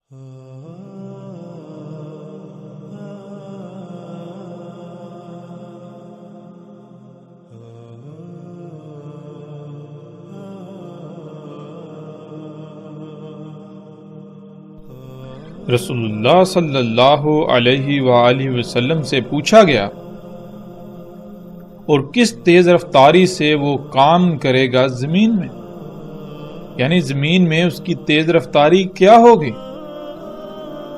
رسول اللہ صلی اللہ علیہ وآلہ وسلم سے پوچھا گیا، اور کس تیز رفتاری سے وہ کام کرے گا زمین میں، یعنی زمین میں اس کی تیز رفتاری کیا ہوگی؟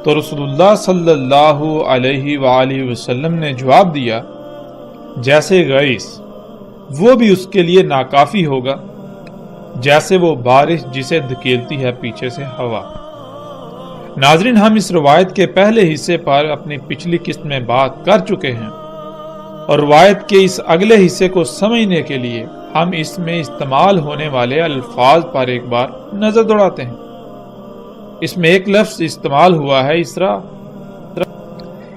تو رسول اللہ صلی اللہ علیہ وآلہ وسلم نے جواب دیا، جیسے غیث، وہ بھی اس کے لیے ناکافی ہوگا جیسے وہ بارش جسے دھکیلتی ہے پیچھے سے ہوا۔ ناظرین، ہم اس روایت کے پہلے حصے پر اپنی پچھلی قسط میں بات کر چکے ہیں، اور روایت کے اس اگلے حصے کو سمجھنے کے لیے ہم اس میں استعمال ہونے والے الفاظ پر ایک بار نظر دوڑاتے ہیں۔ اس میں ایک لفظ استعمال ہوا ہے اسراء۔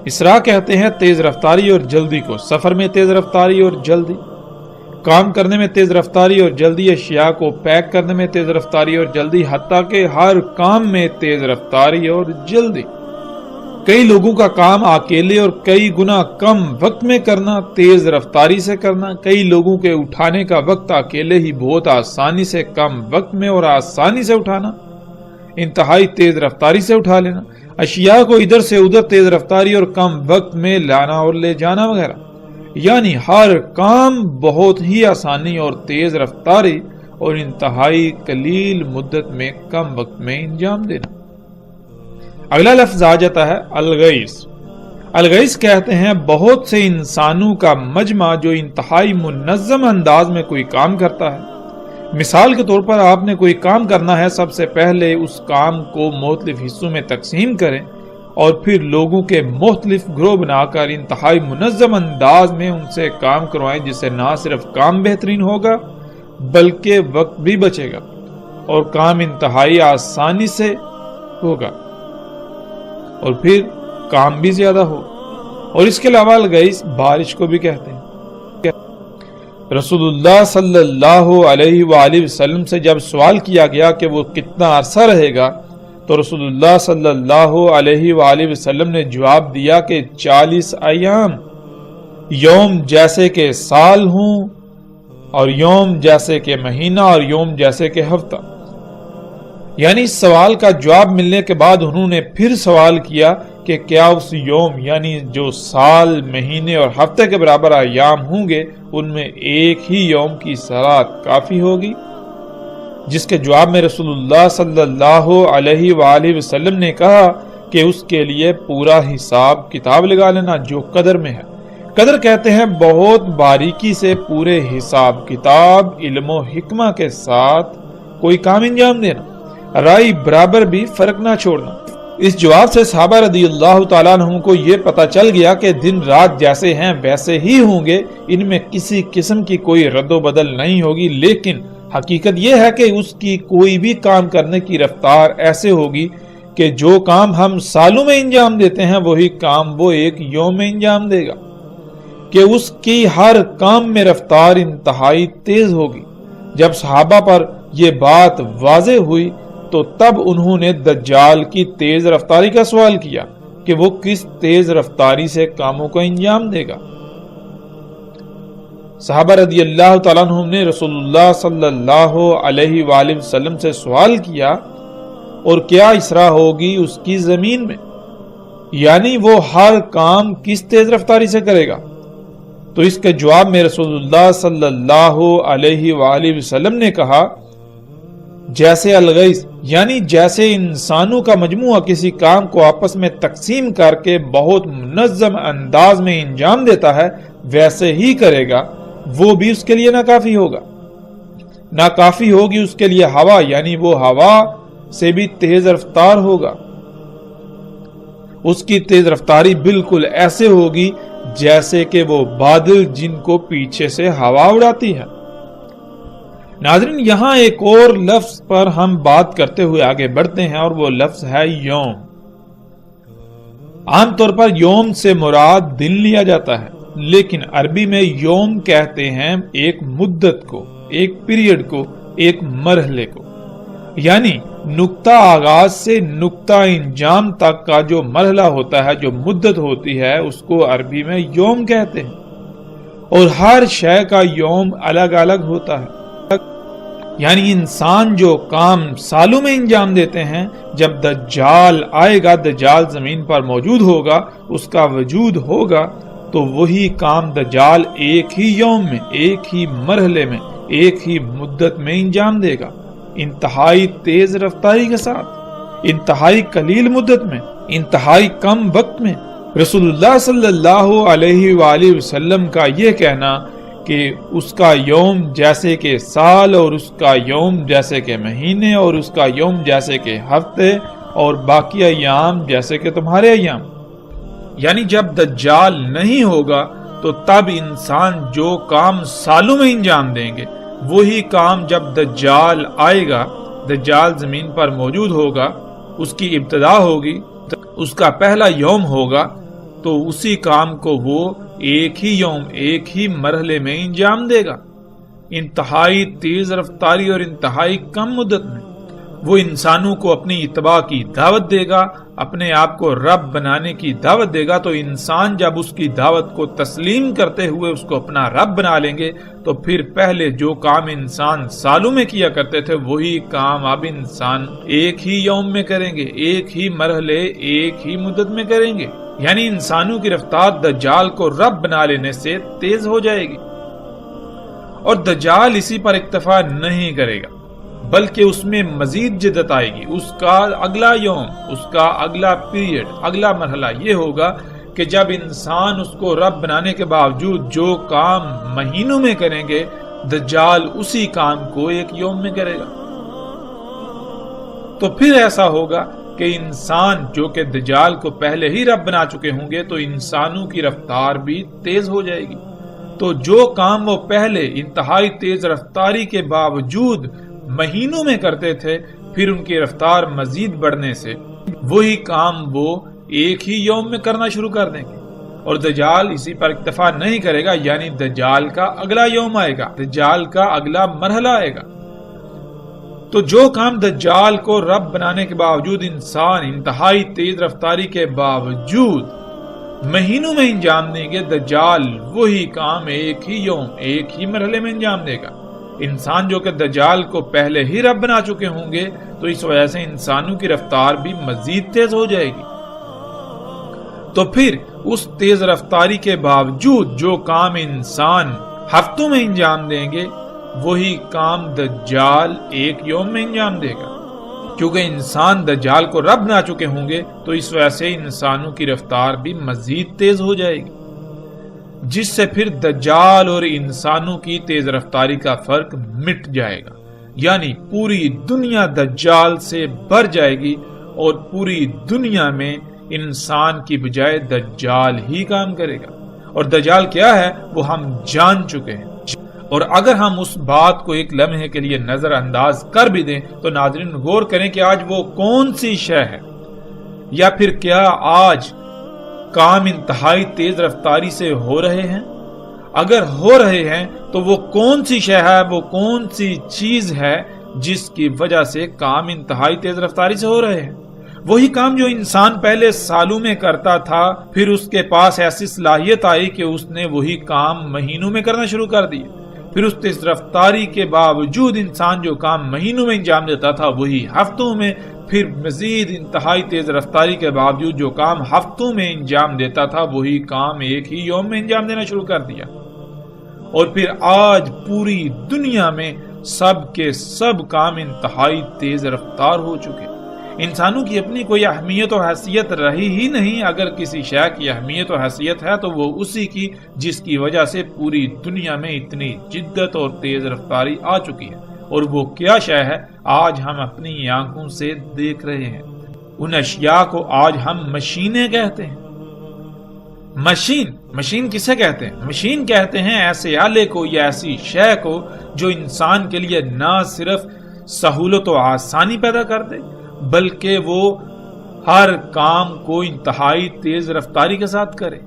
اسراء کہتے ہیں تیز رفتاری اور جلدی کو، سفر میں تیز رفتاری اور جلدی، کام کرنے میں تیز رفتاری اور جلدی، اشیاء کو پیک کرنے میں تیز رفتاری اور جلدی، حتیٰ کہ ہر کام میں تیز رفتاری اور جلدی۔ کئی لوگوں کا کام اکیلے اور کئی گنا کم وقت میں کرنا، تیز رفتاری سے کرنا، کئی لوگوں کے اٹھانے کا وقت اکیلے ہی بہت آسانی سے کم وقت میں اور آسانی سے اٹھانا، انتہائی تیز رفتاری سے اٹھا لینا، اشیاء کو ادھر سے ادھر تیز رفتاری اور کم وقت میں لانا اور لے جانا وغیرہ، یعنی ہر کام بہت ہی آسانی اور تیز رفتاری اور انتہائی قلیل مدت میں کم وقت میں انجام دینا۔ اگلا لفظ آ جاتا ہے الغیث۔ الغیث کہتے ہیں بہت سے انسانوں کا مجمع جو انتہائی منظم انداز میں کوئی کام کرتا ہے۔ مثال کے طور پر آپ نے کوئی کام کرنا ہے، سب سے پہلے اس کام کو مختلف حصوں میں تقسیم کریں اور پھر لوگوں کے مختلف گروہ بنا کر انتہائی منظم انداز میں ان سے کام کروائیں، جس سے نہ صرف کام بہترین ہوگا بلکہ وقت بھی بچے گا اور کام انتہائی آسانی سے ہوگا اور پھر کام بھی زیادہ ہوگا۔ اور اس کے علاوہ الغیث بارش کو بھی کہتے ہیں۔ رسول اللہ صلی اللہ علیہ وآلہ وسلم سے جب سوال کیا گیا کہ وہ کتنا عرصہ رہے گا، تو رسول اللہ صلی اللہ علیہ وآلہ وسلم نے جواب دیا کہ 40 ایام، یوم جیسے کہ سال ہوں اور یوم جیسے کہ مہینہ اور یوم جیسے کہ ہفتہ۔ یعنی اس سوال کا جواب ملنے کے بعد انہوں نے پھر سوال کیا کہ کیا اس یوم یعنی جو سال، مہینے اور ہفتے کے برابر ایام ہوں گے، ان میں ایک ہی یوم کی صلاۃ کافی ہوگی؟ جس کے جواب میں رسول اللہ صلی اللہ علیہ وآلہ وسلم نے کہا کہ اس کے لیے پورا حساب کتاب لگا لینا جو قدر میں ہے۔ قدر کہتے ہیں بہت باریکی سے پورے حساب کتاب، علم و حکمہ کے ساتھ کوئی کام انجام دینا، رائے برابر بھی فرق نہ چھوڑنا۔ اس جواب سے صحابہ رضی اللہ تعالیٰ عنہ کو یہ پتہ چل گیا کہ دن رات جیسے ہیں ویسے ہی ہوں گے، ان میں کسی قسم کی کوئی رد و بدل نہیں ہوگی، لیکن حقیقت یہ ہے کہ اس کی کوئی بھی کام کرنے کی رفتار ایسے ہوگی کہ جو کام ہم سالوں میں انجام دیتے ہیں وہی کام وہ ایک یوم میں انجام دے گا، کہ اس کی ہر کام میں رفتار انتہائی تیز ہوگی۔ جب صحابہ پر یہ بات واضح ہوئی تو تب انہوں نے دجال کی تیز رفتاری کا سوال کیا کہ وہ کس تیز رفتاری سے کاموں کو انجام دے گا۔ صحابہ رضی اللہ تعالیٰ عنہ نے رسول اللہ صلی اللہ علیہ وآلہ وسلم سے سوال کیا، اور کیا اسراء ہوگی اس کی زمین میں، یعنی وہ ہر کام کس تیز رفتاری سے کرے گا؟ تو اس کے جواب میں رسول اللہ صلی اللہ علیہ وآلہ وسلم نے کہا، جیسے الغیث یعنی جیسے انسانوں کا مجموعہ کسی کام کو آپس میں تقسیم کر کے بہت منظم انداز میں انجام دیتا ہے ویسے ہی کرے گا، وہ بھی اس کے لیے ناکافی ہوگا۔ ناکافی ہوگی اس کے لیے ہوا، یعنی وہ ہوا سے بھی تیز رفتار ہوگا، اس کی تیز رفتاری بالکل ایسے ہوگی جیسے کہ وہ بادل جن کو پیچھے سے ہوا اڑاتی ہے۔ ناظرین، یہاں ایک اور لفظ پر ہم بات کرتے ہوئے آگے بڑھتے ہیں، اور وہ لفظ ہے یوم۔ عام طور پر یوم سے مراد دن لیا جاتا ہے، لیکن عربی میں یوم کہتے ہیں ایک مدت کو، ایک پیریڈ کو، ایک مرحلے کو، یعنی نقطہ آغاز سے نقطہ انجام تک کا جو مرحلہ ہوتا ہے، جو مدت ہوتی ہے، اس کو عربی میں یوم کہتے ہیں، اور ہر شے کا یوم الگ الگ ہوتا ہے۔ یعنی انسان جو کام سالوں میں انجام دیتے ہیں، جب دجال آئے گا، دجال زمین پر موجود ہوگا، اس کا وجود ہوگا، تو وہی کام دجال ایک ہی یوم میں، ایک ہی مرحلے میں، ایک ہی مدت میں انجام دے گا، انتہائی تیز رفتاری کے ساتھ، انتہائی قلیل مدت میں، انتہائی کم وقت میں۔ رسول اللہ صلی اللہ علیہ وآلہ وسلم کا یہ کہنا کہ اس کا یوم جیسے کہ سال، اور اس کا یوم جیسے کہ مہینے، اور اس کا یوم جیسے کہ ہفتے، اور باقی ایام جیسے کہ تمہارے ایام۔ یعنی جب دجال نہیں ہوگا تو تب انسان جو کام سالوں میں انجام دیں گے، وہی کام جب دجال آئے گا، دجال زمین پر موجود ہوگا، اس کی ابتدا ہوگی، اس کا پہلا یوم ہوگا، تو اسی کام کو وہ ایک ہی یوم، ایک ہی مرحلے میں انجام دے گا، انتہائی تیز رفتاری اور انتہائی کم مدت میں۔ وہ انسانوں کو اپنی اتباع کی دعوت دے گا، اپنے آپ کو رب بنانے کی دعوت دے گا، تو انسان جب اس کی دعوت کو تسلیم کرتے ہوئے اس کو اپنا رب بنا لیں گے، تو پھر پہلے جو کام انسان سالوں میں کیا کرتے تھے، وہی کام اب انسان ایک ہی یوم میں کریں گے، ایک ہی مرحلے، ایک ہی مدت میں کریں گے۔ یعنی انسانوں کی رفتار دجال کو رب بنا لینے سے تیز ہو جائے گی، اور دجال اسی پر اکتفا نہیں کرے گا، بلکہ اس میں مزید جدت آئے گی۔ اس کا اگلا یوم، اس کا اگلا پیریڈ، اگلا مرحلہ یہ ہوگا کہ جب انسان اس کو رب بنانے کے باوجود جو کام مہینوں میں کریں گے، دجال اسی کام کو ایک یوم میں کرے گا۔ تو پھر ایسا ہوگا کہ انسان جو کہ دجال کو پہلے ہی رب بنا چکے ہوں گے، تو انسانوں کی رفتار بھی تیز ہو جائے گی۔ تو جو کام وہ پہلے انتہائی تیز رفتاری کے باوجود مہینوں میں کرتے تھے، پھر ان کی رفتار مزید بڑھنے سے وہی کام وہ ایک ہی یوم میں کرنا شروع کر دیں گے، اور دجال اسی پر اکتفا نہیں کرے گا، یعنی دجال کا اگلا یوم آئے گا، دجال کا اگلا مرحلہ آئے گا۔ تو جو کام دجال کو رب بنانے کے باوجود انسان انتہائی تیز رفتاری کے باوجود مہینوں میں انجام دیں گے، دجال وہی کام ایک ہی یوم، ایک ہی مرحلے میں انجام دے گا۔ انسان جو کہ دجال کو پہلے ہی رب بنا چکے ہوں گے، تو اس وجہ سے انسانوں کی رفتار بھی مزید تیز ہو جائے گی۔ تو پھر اس تیز رفتاری کے باوجود جو کام انسان ہفتوں میں انجام دیں گے، وہی کام دجال ایک یوم میں انجام دے گا۔ کیونکہ انسان دجال کو رب بنا چکے ہوں گے، تو اس وجہ سے انسانوں کی رفتار بھی مزید تیز ہو جائے گی، جس سے پھر دجال اور انسانوں کی تیز رفتاری کا فرق مٹ جائے گا۔ یعنی پوری دنیا دجال سے بھر جائے گی، اور پوری دنیا میں انسان کی بجائے دجال ہی کام کرے گا۔ اور دجال کیا ہے وہ ہم جان چکے ہیں، اور اگر ہم اس بات کو ایک لمحے کے لیے نظر انداز کر بھی دیں تو ناظرین غور کریں کہ آج وہ کون سی شے ہے، یا پھر کیا آج کام انتہائی تیز رفتاری سے ہو رہے ہیں؟ اگر ہو رہے ہیں تو وہ کون سی شے ہے، وہ کون سی چیز ہے جس کی وجہ سے کام انتہائی تیز رفتاری سے ہو رہے ہیں؟ وہی کام جو انسان پہلے سالوں میں کرتا تھا، پھر اس کے پاس ایسی صلاحیت آئی کہ اس نے وہی کام مہینوں میں کرنا شروع کر دیا۔ پھر اس تیز رفتاری کے باوجود انسان جو کام مہینوں میں انجام دیتا تھا، وہی ہفتوں میں، پھر مزید انتہائی تیز رفتاری کے باوجود جو کام ہفتوں میں انجام دیتا تھا، وہی کام ایک ہی یوم میں انجام دینا شروع کر دیا۔ اور پھر آج پوری دنیا میں سب کے سب کام انتہائی تیز رفتار ہو چکے۔ انسانوں کی اپنی کوئی اہمیت و حیثیت رہی ہی نہیں۔ اگر کسی شے کی اہمیت و حیثیت ہے تو وہ اسی کی جس کی وجہ سے پوری دنیا میں اتنی جدت اور تیز رفتاری آ چکی ہے۔ اور وہ کیا شے ہے آج ہم اپنی آنکھوں سے دیکھ رہے ہیں۔ ان اشیاء کو آج ہم مشینیں کہتے ہیں۔ مشین کسے کہتے ہیں؟ مشین کہتے ہیں ایسے آلے کو یا ایسی شے کو جو انسان کے لیے نہ صرف سہولت و آسانی پیدا کر دے، بلکہ وہ ہر کام کو انتہائی تیز رفتاری کے ساتھ کرے۔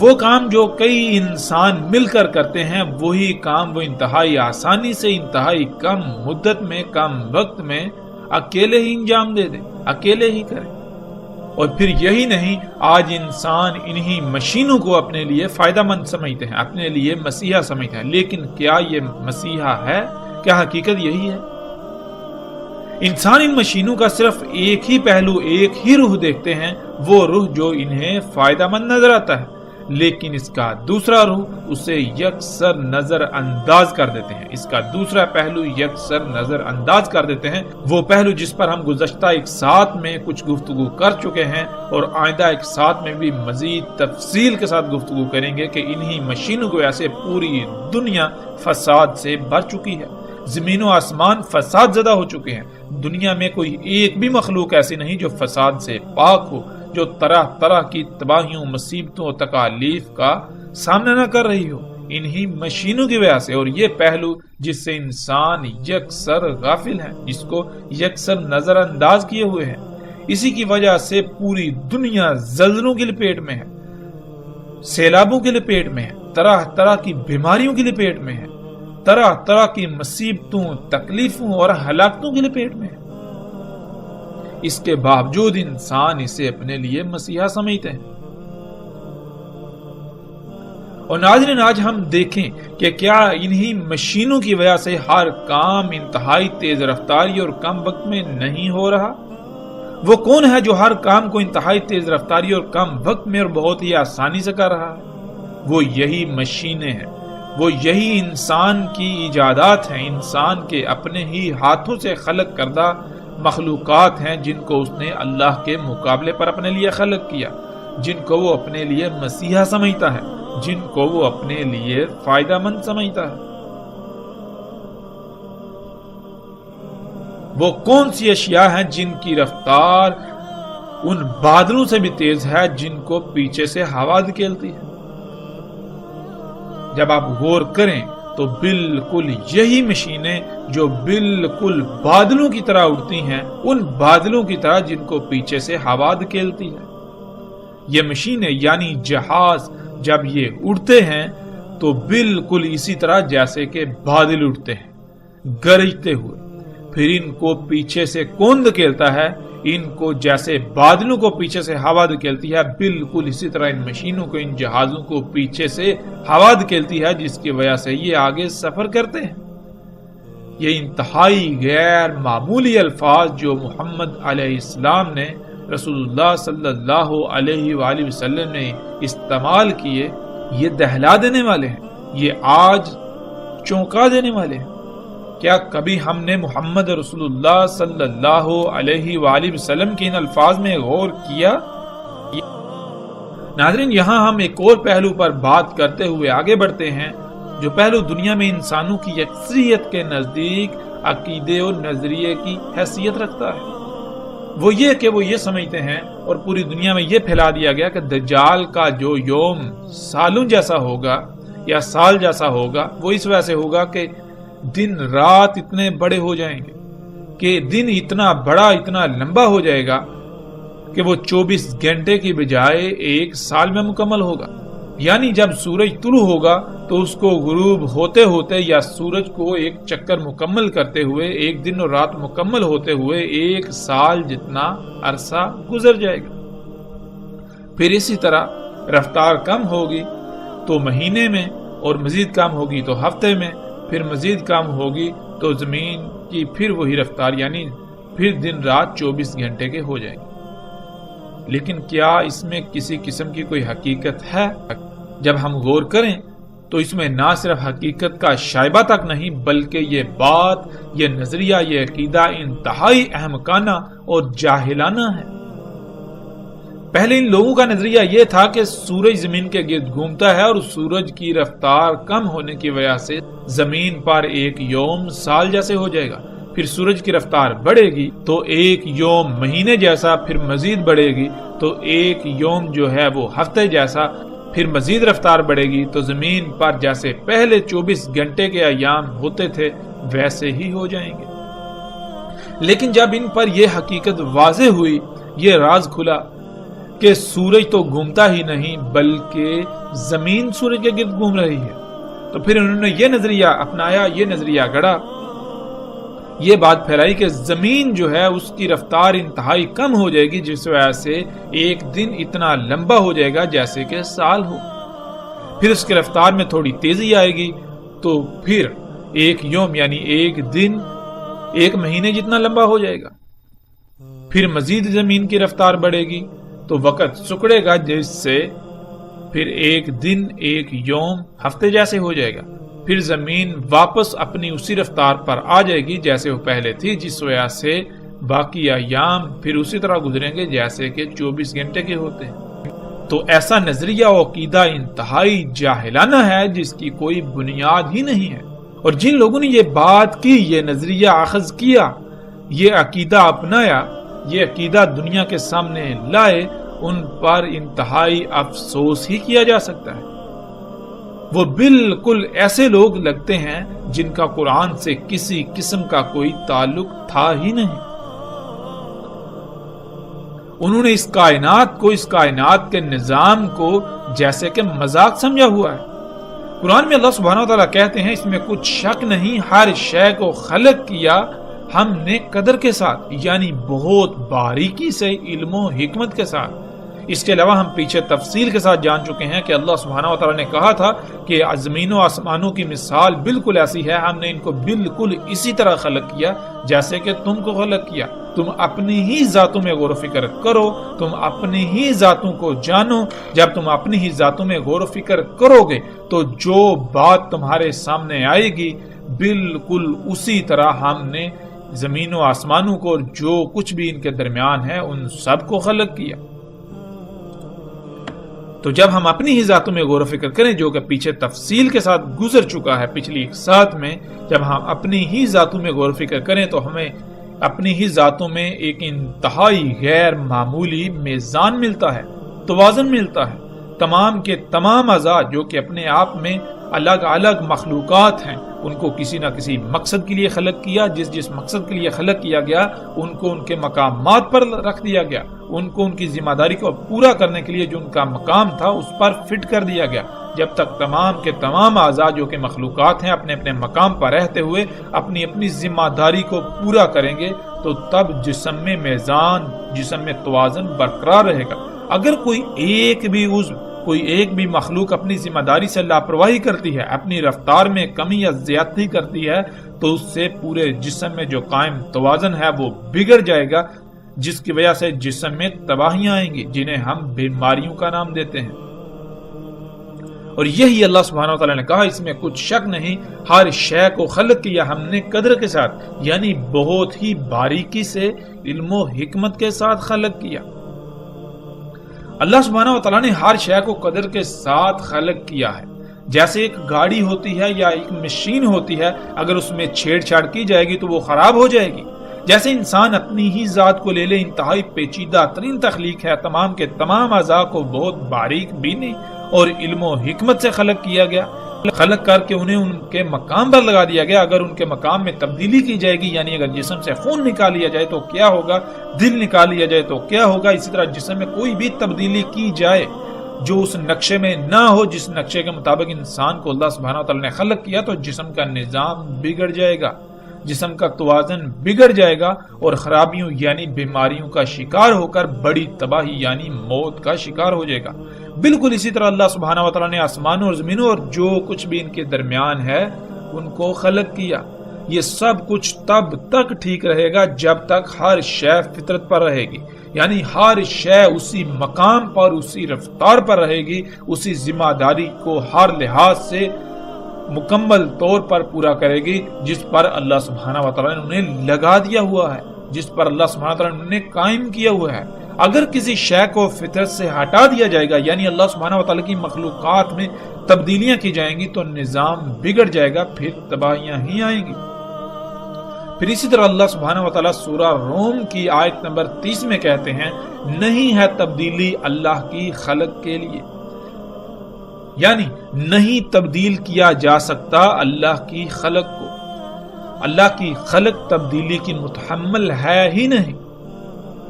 وہ کام جو کئی انسان مل کر کرتے ہیں، وہی کام وہ انتہائی آسانی سے، انتہائی کم مدت میں، کم وقت میں اکیلے ہی انجام دے دے، اکیلے ہی کرے۔ اور پھر یہی نہیں، آج انسان انہی مشینوں کو اپنے لیے فائدہ مند سمجھتے ہیں، اپنے لیے مسیحا سمجھتے ہیں، لیکن کیا یہ مسیحا ہے؟ کیا حقیقت یہی ہے؟ انسان ان مشینوں کا صرف ایک ہی پہلو، ایک ہی روح دیکھتے ہیں، وہ روح جو انہیں فائدہ مند نظر آتا ہے، لیکن اس کا دوسرا روح اسے یکسر نظر انداز کر دیتے ہیں۔ اس کا دوسرا پہلو یکسر نظر انداز کر دیتے ہیں، وہ پہلو جس پر ہم گزشتہ ایک ساتھ میں کچھ گفتگو کر چکے ہیں اور آئندہ ایک ساتھ میں بھی مزید تفصیل کے ساتھ گفتگو کریں گے کہ انہی مشینوں کو ایسے پوری دنیا فساد سے بھر چکی ہے، زمین و آسمان فساد زدہ ہو چکے ہیں، دنیا میں کوئی ایک بھی مخلوق ایسی نہیں جو فساد سے پاک ہو، جو طرح طرح کی تباہیوں، مصیبتوں اور تکالیف کا سامنا نہ کر رہی ہو، انہی مشینوں کی وجہ سے۔ اور یہ پہلو جس سے انسان یکسر غافل ہے، جس کو یکسر نظر انداز کیے ہوئے ہیں، اسی کی وجہ سے پوری دنیا زلزلوں کی لپیٹ میں ہے، سیلابوں کی لپیٹ میں ہے، طرح طرح کی بیماریوں کی لپیٹ میں ہے، طرح طرح کی مصیبتوں، تکلیفوں اور ہلاکتوں کی لپیٹ میں ہے۔ اس کے باوجود انسان اسے اپنے لیے مسیحا سمجھتے ہیں۔ اور ناظرین، آج ہم دیکھیں کہ کیا انہی مشینوں کی وجہ سے ہر کام انتہائی تیز رفتاری اور کم وقت میں نہیں ہو رہا؟ وہ کون ہے جو ہر کام کو انتہائی تیز رفتاری اور کم وقت میں اور بہت ہی آسانی سے کر رہا ہے؟ وہ یہی مشینیں ہیں، وہ یہی انسان کی ایجادات ہیں، انسان کے اپنے ہی ہاتھوں سے خلق کردہ مخلوقات ہیں، جن کو اس نے اللہ کے مقابلے پر اپنے لیے خلق کیا، جن کو وہ اپنے لیے مسیحا سمجھتا ہے، جن کو وہ اپنے لیے فائدہ مند سمجھتا ہے۔ وہ کون سی اشیاء ہیں جن کی رفتار ان بادلوں سے بھی تیز ہے جن کو پیچھے سے ہوا دھکیلتی ہے؟ جب آپ غور کریں تو بالکل یہی مشینیں جو بالکل بادلوں کی طرح اڑتی ہیں، ان بادلوں کی طرح جن کو پیچھے سے ہوا دھکیلتی ہے۔ یہ مشینیں یعنی جہاز جب یہ اڑتے ہیں تو بالکل اسی طرح جیسے کہ بادل اڑتے ہیں، گرجتے ہوئے۔ پھر ان کو پیچھے سے کون دھکیلتا ہے؟ ان کو جیسے بادلوں کو پیچھے سے ہوا دھکیلتی ہے، بالکل اسی طرح ان مشینوں کو، ان جہازوں کو پیچھے سے ہوا دھکیلتی ہے، جس کی وجہ سے یہ آگے سفر کرتے ہیں۔ یہ انتہائی غیر معمولی الفاظ جو محمد علیہ السلام نے، رسول اللہ صلی اللہ علیہ وآلہ وسلم نے استعمال کیے، یہ دہلا دینے والے ہیں، یہ آج چونکا دینے والے ہیں۔ کیا کبھی ہم نے محمد رسول اللہ صلی اللہ علیہ وآلہ وسلم کے ان الفاظ میں غور کیا؟ ناظرین، یہاں ہم ایک اور پہلو پر بات کرتے ہوئے آگے بڑھتے ہیں، جو پہلو دنیا میں انسانوں کی اکثریت کے نزدیک عقیدے اور نظریے کی حیثیت رکھتا ہے۔ وہ یہ کہ وہ یہ سمجھتے ہیں اور پوری دنیا میں یہ پھیلا دیا گیا کہ دجال کا جو یوم سالوں جیسا ہوگا یا سال جیسا ہوگا، وہ اس وجہ سے ہوگا کہ دن رات اتنے بڑے ہو جائیں گے، کہ دن اتنا بڑا، اتنا لمبا ہو جائے گا کہ وہ 24 گھنٹے کی بجائے ایک سال میں مکمل ہوگا۔ یعنی جب سورج طلوع ہوگا تو اس کو غروب ہوتے ہوتے یا سورج کو ایک چکر مکمل کرتے ہوئے، ایک دن اور رات مکمل ہوتے ہوئے ایک سال جتنا عرصہ گزر جائے گا۔ پھر اسی طرح رفتار کم ہوگی تو مہینے میں، اور مزید کم ہوگی تو ہفتے میں، پھر مزید کم ہوگی تو زمین کی پھر وہی رفتار، یعنی پھر دن رات 24 گھنٹے کے ہو جائیں گے۔ لیکن کیا اس میں کسی قسم کی کوئی حقیقت ہے؟ جب ہم غور کریں تو اس میں نہ صرف حقیقت کا شائبہ تک نہیں، بلکہ یہ بات، یہ نظریہ، یہ عقیدہ انتہائی احمقانہ اور جاہلانہ ہے۔ پہلے ان لوگوں کا نظریہ یہ تھا کہ سورج زمین کے گرد گھومتا ہے اور سورج کی رفتار کم ہونے کی وجہ سے زمین پر ایک یوم سال جیسے ہو جائے گا، پھر سورج کی رفتار بڑھے گی تو ایک یوم مہینے جیسا، پھر مزید بڑھے گی تو ایک یوم جو ہے وہ ہفتے جیسا، پھر مزید رفتار بڑھے گی تو زمین پر جیسے پہلے 24 گھنٹے کے ایام ہوتے تھے ویسے ہی ہو جائیں گے۔ لیکن جب ان پر یہ حقیقت واضح ہوئی، یہ راز کھلا کہ سورج تو گھومتا ہی نہیں بلکہ زمین سورج کے گرد گھوم رہی ہے، تو پھر انہوں نے یہ نظریہ اپنایا، یہ نظریہ گڑا یہ بات پھیلائی کہ زمین جو ہے اس کی رفتار انتہائی کم ہو جائے گی، جس وجہ سے ایک دن اتنا لمبا ہو جائے گا جیسے کہ سال ہو. پھر اس کی رفتار میں تھوڑی تیزی آئے گی تو پھر ایک یوم یعنی ایک دن ایک مہینے جتنا لمبا ہو جائے گا. پھر مزید زمین کی رفتار بڑھے گی تو وقت سکڑے گا، جس سے پھر ایک دن ایک یوم ہفتے جیسے ہو جائے گا. پھر زمین واپس اپنی اسی رفتار پر آ جائے گی جیسے وہ پہلے تھی، جس وجہ سے باقی ایام پھر اسی طرح گزریں گے جیسے کہ 24 گھنٹے کے ہوتے ہیں. تو ایسا نظریہ و عقیدہ انتہائی جاہلانہ ہے جس کی کوئی بنیاد ہی نہیں ہے. اور جن لوگوں نے یہ بات کی، یہ نظریہ اخذ کیا، یہ عقیدہ اپنایا، یہ عقیدہ دنیا کے سامنے لائے، ان پر انتہائی افسوس ہی کیا جا سکتا ہے. وہ بالکل ایسے لوگ لگتے ہیں جن کا قرآن سے کسی قسم کا کوئی تعلق تھا ہی نہیں. انہوں نے اس کائنات کو، اس کائنات کے نظام کو جیسے کہ مذاق سمجھا ہوا ہے. قرآن میں اللہ سبحانہ وتعالیٰ کہتے ہیں اس میں کچھ شک نہیں، ہر شے کو خلق کیا ہم نے قدر کے ساتھ، یعنی بہت باریکی سے، علم و حکمت کے ساتھ. اس کے علاوہ ہم پیچھے تفصیل کے ساتھ جان چکے ہیں کہ اللہ سبحانہ وتعالیٰ نے کہا تھا کہ زمین و آسمانوں کی مثال بالکل ایسی ہے، ہم نے ان کو بالکل اسی طرح خلق کیا جیسے کہ تم کو خلق کیا. تم اپنی ہی ذاتوں میں غور و فکر کرو، تم اپنی ہی ذاتوں کو جانو. جب تم اپنی ہی ذاتوں میں غور و فکر کرو گے تو جو بات تمہارے سامنے آئے گی بالکل اسی طرح ہم نے زمین و آسمانوں کو اور جو کچھ بھی ان کے درمیان ہے ان سب کو خلق کیا. تو جب ہم اپنی ہی ذاتوں میں غور و فکر کریں، جو کہ پیچھے تفصیل کے ساتھ گزر چکا ہے پچھلی ایک ساتھ میں، جب ہم اپنی ہی ذاتوں میں غور و فکر کریں تو ہمیں اپنی ہی ذاتوں میں ایک انتہائی غیر معمولی میزان ملتا ہے، توازن ملتا ہے. تمام کے تمام اعضاء جو کہ اپنے آپ میں الگ الگ مخلوقات ہیں، ان کو کسی نہ کسی مقصد کے لیے خلق کیا. جس مقصد کے لیے خلق کیا گیا ان کو ان کے مقامات پر رکھ دیا گیا، ان کو ان کی ذمہ داری کو پورا کرنے کے لیے جو ان کا مقام تھا اس پر فٹ کر دیا گیا. جب تک تمام کے تمام اعضاء جو کہ مخلوقات ہیں اپنے اپنے مقام پر رہتے ہوئے اپنی اپنی ذمہ داری کو پورا کریں گے تو تب جسم میں میزان، جسم میں توازن برقرار رہے گا. اگر کوئی ایک بھی مخلوق اپنی ذمہ داری سے لاپرواہی کرتی ہے، اپنی رفتار میں کمی یا زیادتی کرتی ہے تو اس سے پورے جسم میں جو قائم توازن ہے وہ بگڑ جائے گا، جس کی وجہ سے جسم میں تباہیاں آئیں گی جنہیں ہم بیماریوں کا نام دیتے ہیں. اور یہی اللہ سبحانہ وتعالی نے کہا اس میں کچھ شک نہیں، ہر شے کو خلق کیا ہم نے قدر کے ساتھ، یعنی بہت ہی باریکی سے، علم و حکمت کے ساتھ خلق کیا. اللہ سبحانہ وتعالی نے ہر شے کو قدر کے ساتھ خلق کیا ہے. جیسے ایک گاڑی ہوتی ہے یا ایک مشین ہوتی ہے، اگر اس میں چھیڑ چھاڑ کی جائے گی تو وہ خراب ہو جائے گی. جیسے انسان اپنی ہی ذات کو لے لے، انتہائی پیچیدہ ترین تخلیق ہے، تمام کے تمام اعضاء کو بہت باریک بینی اور علم و حکمت سے خلق کیا گیا، خلق کر کے انہیں ان کے مقام پر لگا دیا گیا. اگر ان کے مقام میں تبدیلی کی جائے گی، یعنی اگر جسم سے خون نکال لیا جائے تو کیا ہوگا، دل نکال لیا جائے تو کیا ہوگا، اسی طرح جسم میں کوئی بھی تبدیلی کی جائے جو اس نقشے میں نہ ہو، جس نقشے کے مطابق انسان کو اللہ سبحانہ وتعالی نے خلق کیا، تو جسم کا نظام بگڑ جائے گا، جسم کا توازن بگڑ جائے گا اور خرابیوں یعنی بیماریوں کا شکار ہو کر بڑی تباہی یعنی موت کا شکار ہو جائے گا. بالکل اسی طرح اللہ سبحانہ وتعالی نے آسمانوں اور زمینوں اور جو کچھ بھی ان کے درمیان ہے ان کو خلق کیا. یہ سب کچھ تب تک ٹھیک رہے گا جب تک ہر شے فطرت پر رہے گی، یعنی ہر شے اسی مقام پر، اسی رفتار پر رہے گی، اسی ذمہ داری کو ہر لحاظ سے مکمل طور پر پورا کرے گی جس پر اللہ سبحانہ وتعالی نے انہیں لگا دیا ہوا ہے، جس پر اللہ سبحانہ وتعالی نے انہیں قائم کیا ہوا ہے. اگر کسی شے کو فطرت سے ہٹا دیا جائے گا، یعنی اللہ سبحانہ وتعالی کی مخلوقات میں تبدیلیاں کی جائیں گی تو نظام بگڑ جائے گا، پھر تباہیاں ہی آئیں گی. پھر اسی طرح اللہ سبحانہ وتعالی سورہ روم کی آیت نمبر 30 میں کہتے ہیں نہیں ہے تبدیلی اللہ کی خلق کے لیے، یعنی نہیں تبدیل کیا جا سکتا اللہ کی خلق کو. اللہ کی خلق تبدیلی کی متحمل ہے ہی نہیں.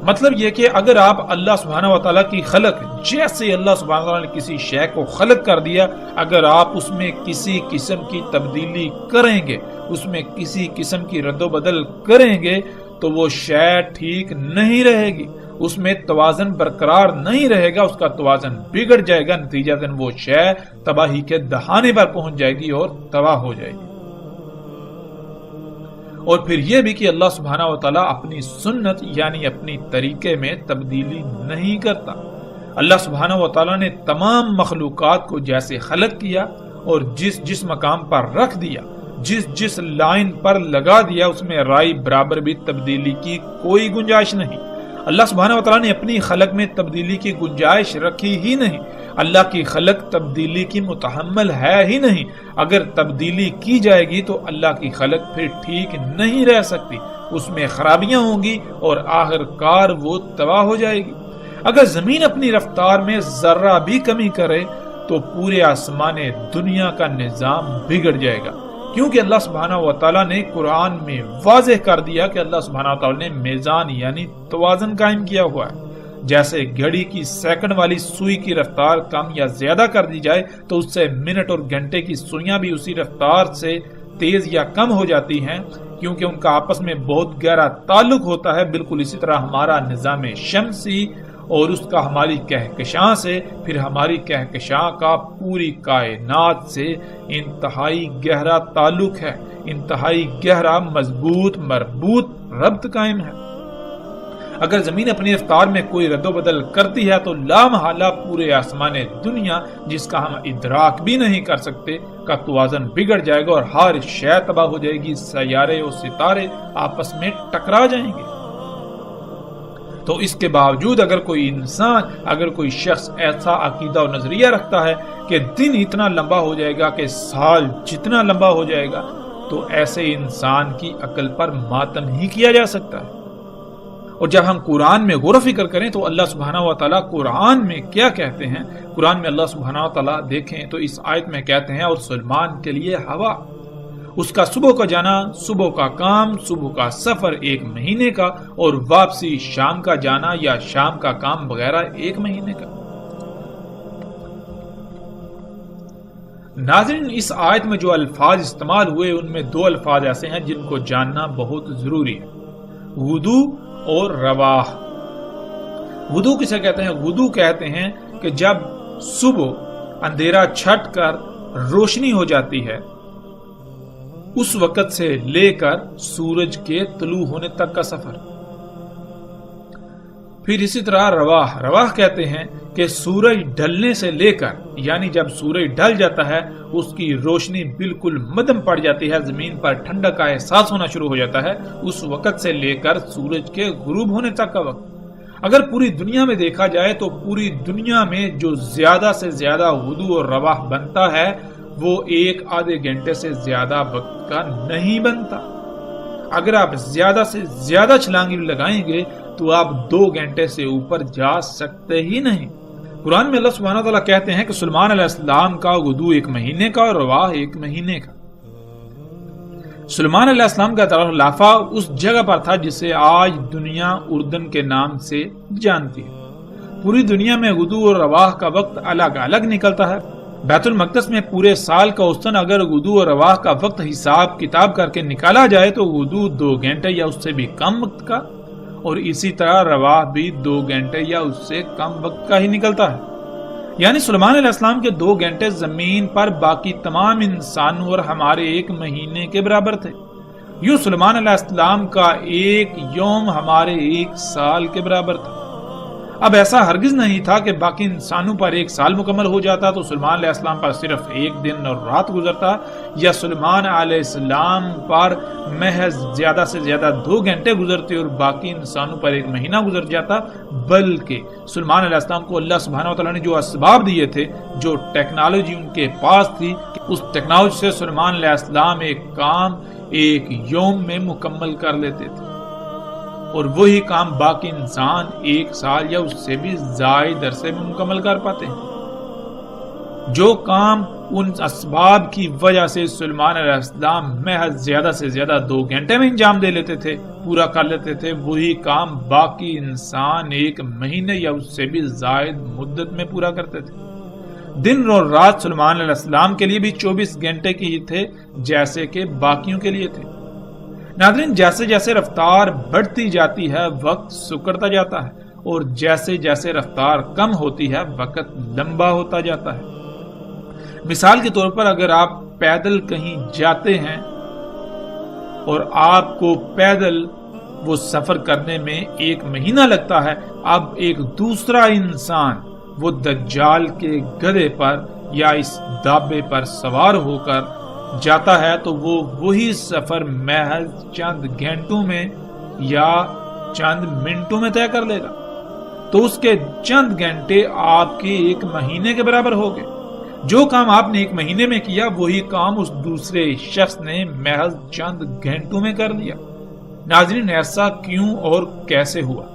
مطلب یہ کہ اگر آپ اللہ سبحانہ و تعالیٰ کی خلق جیسے اللہ سبحانہ و تعالیٰ نے کسی شے کو خلق کر دیا، اگر آپ اس میں کسی قسم کی تبدیلی کریں گے، اس میں کسی قسم کی رد و بدل کریں گے تو وہ شے ٹھیک نہیں رہے گی، اس میں توازن برقرار نہیں رہے گا، اس کا توازن بگڑ جائے گا، نتیجتاً وہ شے تباہی کے دہانے پر پہنچ جائے گی اور تباہ ہو جائے گی۔ اور پھر یہ بھی کہ اللہ سبحانہ و تعالیٰ اپنی سنت یعنی اپنی طریقے میں تبدیلی نہیں کرتا۔ اللہ سبحانہ و تعالیٰ نے تمام مخلوقات کو جیسے خلق کیا اور جس جس مقام پر رکھ دیا، جس جس لائن پر لگا دیا، اس میں رائی برابر بھی تبدیلی کی کوئی گنجائش نہیں۔ اللہ سبحانہ و تعالیٰ نے اپنی خلق میں تبدیلی کی گنجائش رکھی ہی نہیں۔ اللہ کی خلق تبدیلی کی متحمل ہے ہی نہیں۔ اگر تبدیلی کی جائے گی تو اللہ کی خلق پھر ٹھیک نہیں رہ سکتی، اس میں خرابیاں ہوں گی اور آخر کار وہ تباہ ہو جائے گی۔ اگر زمین اپنی رفتار میں ذرہ بھی کمی کرے تو پورے آسمان دنیا کا نظام بگڑ جائے گا، کیونکہ اللہ سبحانہ و تعالیٰ نے قرآن میں واضح کر دیا کہ اللہ سبحانہ و تعالیٰ نے میزان یعنی توازن قائم کیا ہوا ہے۔ جیسے گھڑی کی سیکنڈ والی سوئی کی رفتار کم یا زیادہ کر دی جائے تو اس سے منٹ اور گھنٹے کی سوئیاں بھی اسی رفتار سے تیز یا کم ہو جاتی ہیں، کیونکہ ان کا آپس میں بہت گہرا تعلق ہوتا ہے۔ بالکل اسی طرح ہمارا نظام شمسی اور اس کا ہماری کہکشاں سے، پھر ہماری کہکشاں کا پوری کائنات سے انتہائی گہرا تعلق ہے، انتہائی گہرا مضبوط مربوط ربط قائم ہے۔ اگر زمین اپنی رفتار میں کوئی رد و بدل کرتی ہے تو لامحالہ پورے آسمان دنیا، جس کا ہم ادراک بھی نہیں کر سکتے، کا توازن بگڑ جائے گا اور ہر شے تباہ ہو جائے گی، سیارے اور ستارے آپس میں ٹکرا جائیں گے۔ تو اس کے باوجود اگر کوئی انسان، اگر کوئی شخص ایسا عقیدہ اور نظریہ رکھتا ہے کہ دن اتنا لمبا ہو جائے گا کہ سال جتنا لمبا ہو جائے گا، تو ایسے انسان کی عقل پر ماتم ہی کیا جا سکتا ہے۔ اور جب ہم قرآن میں غور و فکر کریں تو اللہ سبحانہ و تعالیٰ قرآن میں کیا کہتے ہیں؟ قرآن میں اللہ سبحانہ و تعالیٰ دیکھیں تو اس آیت میں کہتے ہیں، اور سلمان کے لیے ہوا، اس کا صبح کا جانا، صبح کا کام، صبح کا سفر 1 مہینے کا، اور واپسی شام کا جانا یا شام کا کام وغیرہ 1 مہینے کا۔ ناظرین، اس آیت میں جو الفاظ استعمال ہوئے ان میں 2 الفاظ ایسے ہیں جن کو جاننا بہت ضروری ہے، غدو اور رواح۔ غدو کسے کہتے ہیں؟ غدو کہتے ہیں کہ جب صبح اندھیرا چھٹ کر روشنی ہو جاتی ہے، اس وقت سے لے کر سورج کے طلوع ہونے تک کا سفر۔ پھر اسی طرح رواح، رواح کہتے ہیں کہ سورج ڈھلنے سے لے کر، یعنی جب سورج ڈھل جاتا ہے اس کی روشنی بالکل مدھم پڑ جاتی ہے، زمین پر ٹھنڈک کا احساس ہونا شروع ہو جاتا ہے، اس وقت سے لے کر سورج کے غروب ہونے تک کا وقت۔ اگر پوری دنیا میں دیکھا جائے تو پوری دنیا میں جو زیادہ سے زیادہ غدو اور رواح بنتا ہے وہ 1 آدھے گھنٹے سے زیادہ وقت کا نہیں بنتا۔ اگر آپ زیادہ سے زیادہ چھلانگی لگائیں گے تو آپ 2 گھنٹے سے اوپر جا سکتے ہی نہیں۔ قرآن میں اللہ سبحانہ تعالیٰ کہتے ہیں کہ سلیمان علیہ السلام کا غدو 1 مہینے کا اور رواح 1 مہینے کا۔ سلیمان علیہ السلام کا لافہ اس جگہ پر تھا جسے آج دنیا اردن کے نام سے جانتی ہے۔ پوری دنیا میں غدو اور رواح کا وقت الگ الگ نکلتا ہے۔ بیت المقدس میں پورے سال کا اوسطاً اگر غدو اور رواح کا وقت حساب کتاب کر کے نکالا جائے تو غدو 2 گھنٹے یا اس سے بھی کم وقت کا، اور اسی طرح رواح بھی 2 گھنٹے یا اس سے کم وقت کا ہی نکلتا ہے۔ یعنی سلیمان علیہ السلام کے 2 گھنٹے زمین پر باقی تمام انسانوں اور ہمارے 1 مہینے کے برابر تھے۔ یوں سلیمان علیہ السلام کا 1 یوم ہمارے 1 سال کے برابر تھا۔ اب ایسا ہرگز نہیں تھا کہ باقی انسانوں پر 1 سال مکمل ہو جاتا تو سلیمان علیہ السلام پر صرف 1 دن اور رات گزرتا، یا سلیمان علیہ السلام پر محض زیادہ سے زیادہ 2 گھنٹے گزرتے اور باقی انسانوں پر 1 مہینہ گزر جاتا، بلکہ سلیمان علیہ السلام کو اللہ سبحانہ و تعالیٰ نے جو اسباب دیے تھے، جو ٹیکنالوجی ان کے پاس تھی، اس ٹیکنالوجی سے سلیمان علیہ السلام ایک کام 1 یوم میں مکمل کر لیتے تھے، اور وہی کام باقی انسان 1 سال یا اس سے بھی زائد عرصے میں مکمل کر پاتے ہیں۔ جو کام ان اسباب کی وجہ سے سلیمان علیہ السلام محض زیادہ سے زیادہ 2 گھنٹے میں انجام دے لیتے تھے، پورا کر لیتے تھے، وہی کام باقی انسان 1 مہینے یا اس سے بھی زائد مدت میں پورا کرتے تھے۔ دن اور رات سلیمان علیہ السلام کے لیے بھی 24 گھنٹے کی ہی تھے جیسے کہ باقیوں کے لیے تھے۔ ناظرین، جیسے جیسے رفتار بڑھتی جاتی ہے وقت سکڑتا جاتا ہے، اور جیسے جیسے رفتار کم ہوتی ہے وقت لمبا ہوتا جاتا ہے۔ مثال کے طور پر اگر آپ پیدل کہیں جاتے ہیں اور آپ کو پیدل وہ سفر کرنے میں 1 مہینہ لگتا ہے، اب ایک دوسرا انسان وہ دجال کے گدھے پر یا اس دابے پر سوار ہو کر جاتا ہے تو وہ وہی سفر محض چند گھنٹوں میں یا چند منٹوں میں طے کر لے گا، تو اس کے چند گھنٹے آپ کے 1 مہینے کے برابر ہو گئے۔ جو کام آپ نے 1 مہینے میں کیا وہی کام اس دوسرے شخص نے محض چند گھنٹوں میں کر لیا۔ ناظرین، ایسا کیوں اور کیسے ہوا؟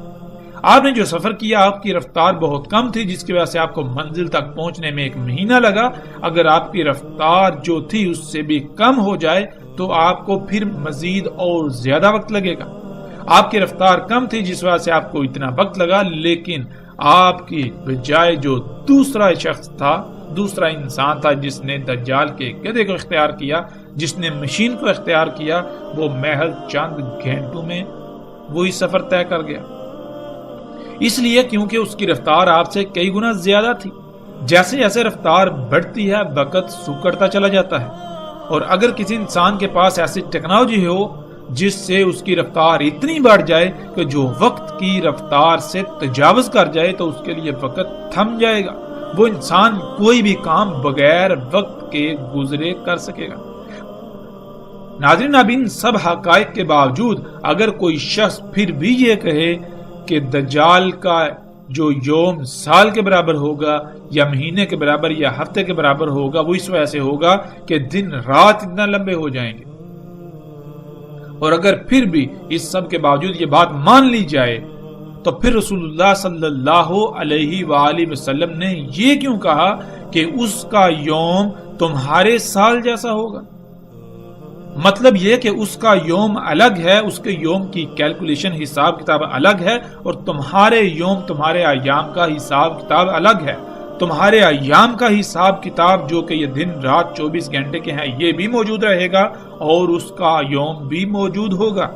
آپ نے جو سفر کیا آپ کی رفتار بہت کم تھی، جس کی وجہ سے آپ کو منزل تک پہنچنے میں 1 مہینہ لگا۔ اگر آپ کی رفتار جو تھی اس سے بھی کم ہو جائے تو آپ کو پھر مزید اور زیادہ وقت لگے گا۔ آپ کی رفتار کم تھی جس وجہ سے آپ کو اتنا وقت لگا، لیکن آپ کی بجائے جو دوسرا شخص تھا، دوسرا انسان تھا جس نے دجال کے گدھے کو اختیار کیا، جس نے مشین کو اختیار کیا، وہ محض چند گھنٹوں میں وہی سفر طے کر گیا۔ اس لیے کیونکہ اس کی رفتار آپ سے کئی گنا زیادہ تھی۔ جیسے جیسے رفتار بڑھتی ہے وقت سکڑتا چلا جاتا ہے، اور اگر کسی انسان کے پاس ایسی ٹیکنالوجی ہو جس سے اس کی رفتار اتنی بڑھ جائے کہ جو وقت کی رفتار سے تجاوز کر جائے تو اس کے لیے وقت تھم جائے گا، وہ انسان کوئی بھی کام بغیر وقت کے گزرے کر سکے گا۔ ناظرین، اب ان سب حقائق کے باوجود اگر کوئی شخص پھر بھی یہ کہے کہ دجال کا جو یوم سال کے برابر ہوگا یا مہینے کے برابر یا ہفتے کے برابر ہوگا، وہ اس وجہ سے ہوگا کہ دن رات اتنا لمبے ہو جائیں گے، اور اگر پھر بھی اس سب کے باوجود یہ بات مان لی جائے تو پھر رسول اللہ صلی اللہ علیہ وآلہ وسلم نے یہ کیوں کہا کہ اس کا یوم تمہارے سال جیسا ہوگا؟ مطلب یہ کہ اس کا یوم الگ ہے، اس کے یوم کی کیلکولیشن حساب کتاب الگ ہے، اور تمہارے یوم تمہارے ایام کا حساب کتاب الگ ہے۔ تمہارے ایام کا حساب کتاب جو کہ یہ دن رات 24 گھنٹے کے ہیں یہ بھی موجود رہے گا، اور اس کا یوم بھی موجود ہوگا،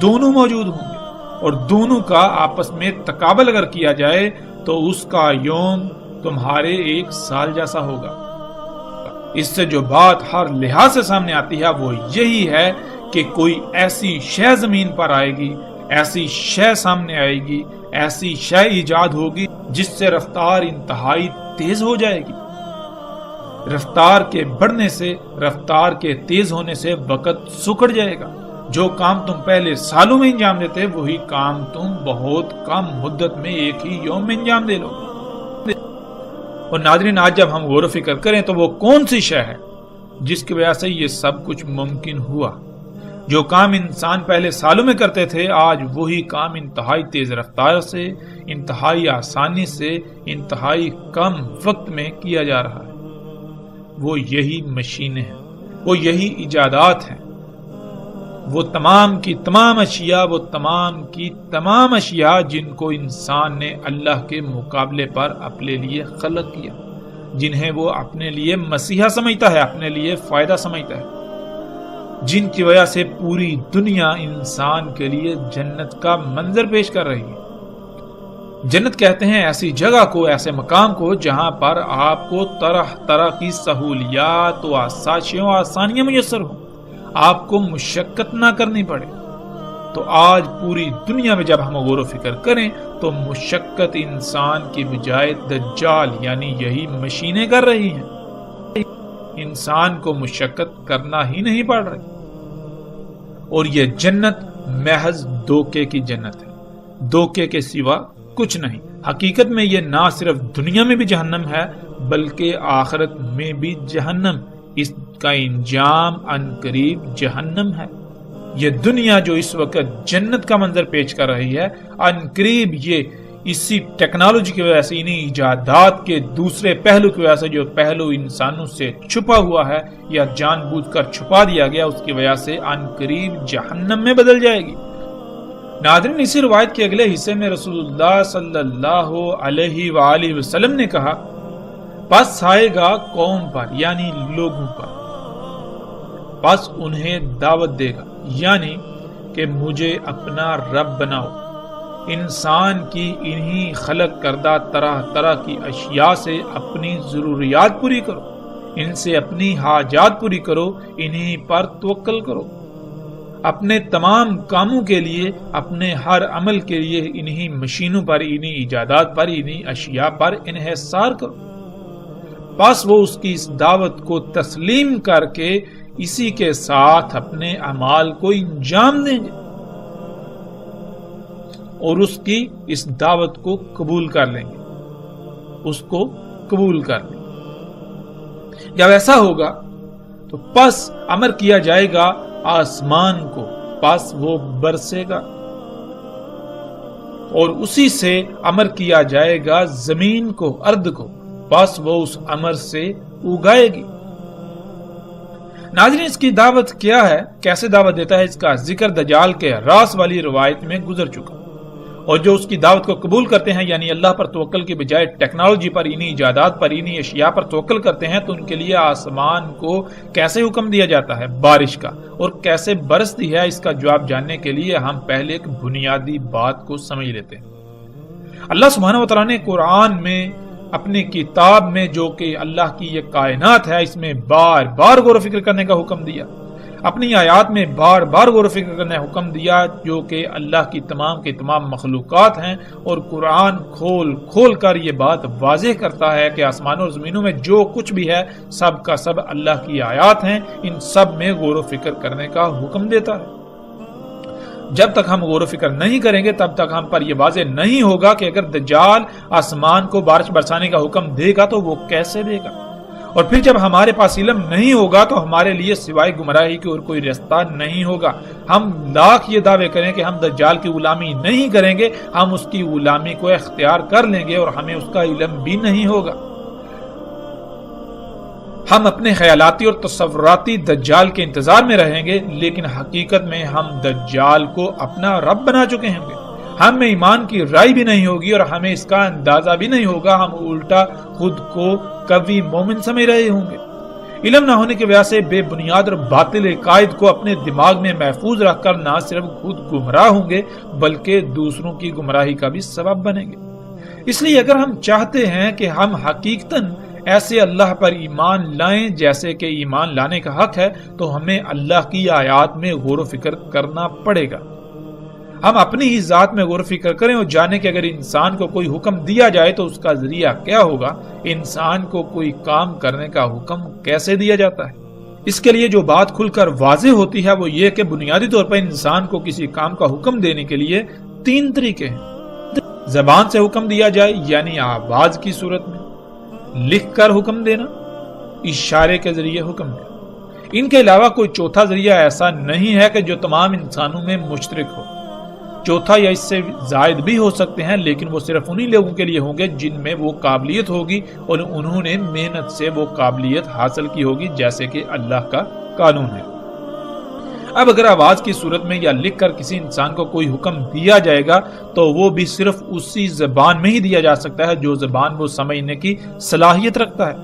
دونوں موجود ہوں گے، اور دونوں کا آپس میں تقابل اگر کیا جائے تو اس کا یوم تمہارے 1 سال جیسا ہوگا۔ اس سے جو بات ہر لحاظ سے سامنے آتی ہے وہ یہی ہے کہ کوئی ایسی شے زمین پر آئے گی، ایسی شے سامنے آئے گی، ایسی شے ایجاد ہوگی جس سے رفتار انتہائی تیز ہو جائے گی۔ رفتار کے بڑھنے سے، رفتار کے تیز ہونے سے وقت سکڑ جائے گا۔ جو کام تم پہلے سالوں میں انجام دیتے وہی کام تم بہت کم مدت میں 1 ہی یوم میں انجام دے لو۔ اور ناظرین، آج جب ہم غور و فکر کریں تو وہ کون سی شے ہے جس کی وجہ سے یہ سب کچھ ممکن ہوا؟ جو کام انسان پہلے سالوں میں کرتے تھے آج وہی کام انتہائی تیز رفتار سے، انتہائی آسانی سے، انتہائی کم وقت میں کیا جا رہا ہے۔ وہ یہی مشینیں ہیں، وہ یہی ایجادات ہیں، وہ تمام کی تمام اشیاء، وہ تمام کی تمام اشیاء جن کو انسان نے اللہ کے مقابلے پر اپنے لیے خلق کیا، جنہیں وہ اپنے لیے مسیحا سمجھتا ہے، اپنے لیے فائدہ سمجھتا ہے، جن کی وجہ سے پوری دنیا انسان کے لیے جنت کا منظر پیش کر رہی ہے۔ جنت کہتے ہیں ایسی جگہ کو، ایسے مقام کو جہاں پر آپ کو طرح طرح کی سہولیات و آسانیاں میسر ہوں، آپ کو مشقت نہ کرنی پڑے۔ تو آج پوری دنیا میں جب ہم غور و فکر کریں تو مشقت انسان کی بجائے دجال یعنی یہی مشینیں کر رہی ہیں، انسان کو مشقت کرنا ہی نہیں پڑ رہی۔ اور یہ جنت محض دھوکے کی جنت ہے، دھوکے کے سوا کچھ نہیں۔ حقیقت میں یہ نہ صرف دنیا میں بھی جہنم ہے بلکہ آخرت میں بھی جہنم، اس کا انجام عنقریب جہنم ہے۔ یہ دنیا جو اس وقت جنت کا منظر پیش کر رہی ہے، عنقریب یہ اسی ٹیکنالوجی کی وجہ سے، انہیں ایجادات کے دوسرے پہلو کی وجہ سے، جو پہلو انسانوں سے چھپا ہوا ہے یا جان بوجھ کر چھپا دیا گیا، اس کی وجہ سے عن قریب جہنم میں بدل جائے گی۔ ناظرین، اسی روایت کے اگلے حصے میں رسول اللہ صلی اللہ علیہ وآلہ وسلم نے کہا، پس آئے گا قوم پر یعنی لوگوں پر، پس انہیں دعوت دے گا، یعنی کہ مجھے اپنا رب بناؤ، انسان کی انہی خلق کردہ طرح طرح کی اشیاء سے اپنی ضروریات پوری کرو، ان سے اپنی حاجات پوری کرو، انہی پر توکل کرو، اپنے تمام کاموں کے لیے، اپنے ہر عمل کے لیے انہی مشینوں پر، انہی ایجادات پر، انہی اشیاء پر انحصار کرو۔ بس وہ اس کی اس دعوت کو تسلیم کر کے اسی کے ساتھ اپنے اعمال کو انجام دیں گے اور اس کی اس دعوت کو قبول کر لیں گے، اس کو قبول کر لیں گے۔ جب ایسا ہوگا تو پس امر کیا جائے گا آسمان کو، پس وہ برسے گا، اور اسی سے امر کیا جائے گا زمین کو، ارض کو، پس وہ اس امر سے اگائے گی۔ ناظرین، اس کی دعوت کیا ہے، کیسے دعوت دیتا ہے، اس کا ذکر دجال کے راس والی روایت میں گزر چکا، اور جو اس کی دعوت کو قبول کرتے ہیں، یعنی اللہ پر توکل کے بجائے ٹیکنالوجی پر، انہی ایجادات پر، انہی اشیاء پر توکل کرتے ہیں، تو ان کے لیے آسمان کو کیسے حکم دیا جاتا ہے بارش کا، اور کیسے برستی ہے، اس کا جواب جاننے کے لیے ہم پہلے ایک بنیادی بات کو سمجھ لیتے ہیں۔ اللہ سبحانہ و تعالیٰ نے قرآن میں، اپنی کتاب میں، جو کہ اللہ کی یہ کائنات ہے، اس میں بار بار غور و فکر کرنے کا حکم دیا، اپنی آیات میں بار بار غور و فکر کرنے کا حکم دیا، جو کہ اللہ کی تمام کے تمام مخلوقات ہیں، اور قرآن کھول کھول کر یہ بات واضح کرتا ہے کہ آسمانوں اور زمینوں میں جو کچھ بھی ہے، سب کا سب اللہ کی آیات ہیں، ان سب میں غور و فکر کرنے کا حکم دیتا ہے۔ جب تک ہم غور و فکر نہیں کریں گے، تب تک ہم پر یہ واضح نہیں ہوگا کہ اگر دجال آسمان کو بارش برسانے کا حکم دے گا تو وہ کیسے دے گا، اور پھر جب ہمارے پاس علم نہیں ہوگا تو ہمارے لیے سوائے گمراہی کی اور کوئی راستہ نہیں ہوگا۔ ہم لاکھ یہ دعوے کریں کہ ہم دجال کی غلامی نہیں کریں گے، ہم اس کی غلامی کو اختیار کر لیں گے اور ہمیں اس کا علم بھی نہیں ہوگا۔ ہم اپنے خیالاتی اور تصوراتی دجال کے انتظار میں رہیں گے، لیکن حقیقت میں ہم دجال کو اپنا رب بنا چکے ہوں گے۔ ہم میں ایمان کی رائے بھی نہیں ہوگی اور ہمیں اس کا اندازہ بھی نہیں ہوگا، ہم الٹا خود کو قوی مومن سمجھ رہے ہوں گے۔ علم نہ ہونے کی وجہ سے بے بنیاد اور باطل عقائد کو اپنے دماغ میں محفوظ رکھ کر نہ صرف خود گمراہ ہوں گے بلکہ دوسروں کی گمراہی کا بھی سبب بنیں گے۔ اس لیے اگر ہم چاہتے ہیں کہ ہم حقیقتاً ایسے اللہ پر ایمان لائیں جیسے کہ ایمان لانے کا حق ہے، تو ہمیں اللہ کی آیات میں غور و فکر کرنا پڑے گا۔ ہم اپنی ہی ذات میں غور و فکر کریں اور جانیں کہ اگر انسان کو کوئی حکم دیا جائے تو اس کا ذریعہ کیا ہوگا، انسان کو کوئی کام کرنے کا حکم کیسے دیا جاتا ہے۔ اس کے لیے جو بات کھل کر واضح ہوتی ہے وہ یہ کہ بنیادی طور پر انسان کو کسی کام کا حکم دینے کے لیے 3 طریقے ہیں۔ زبان سے حکم دیا جائے یعنی آواز کی صورت میں، لکھ کر حکم دینا، اشارے کے ذریعے حکم دینا۔ ان کے علاوہ کوئی چوتھا ذریعہ ایسا نہیں ہے کہ جو تمام انسانوں میں مشترک ہو۔ چوتھا یا اس سے زائد بھی ہو سکتے ہیں، لیکن وہ صرف انہی لوگوں کے لیے ہوں گے جن میں وہ قابلیت ہوگی اور انہوں نے محنت سے وہ قابلیت حاصل کی ہوگی، جیسے کہ اللہ کا قانون ہے۔ اب اگر آواز کی صورت میں یا لکھ کر کسی انسان کو کوئی حکم دیا جائے گا تو وہ بھی صرف اسی زبان میں ہی دیا جا سکتا ہے جو زبان وہ سمجھنے کی صلاحیت رکھتا ہے۔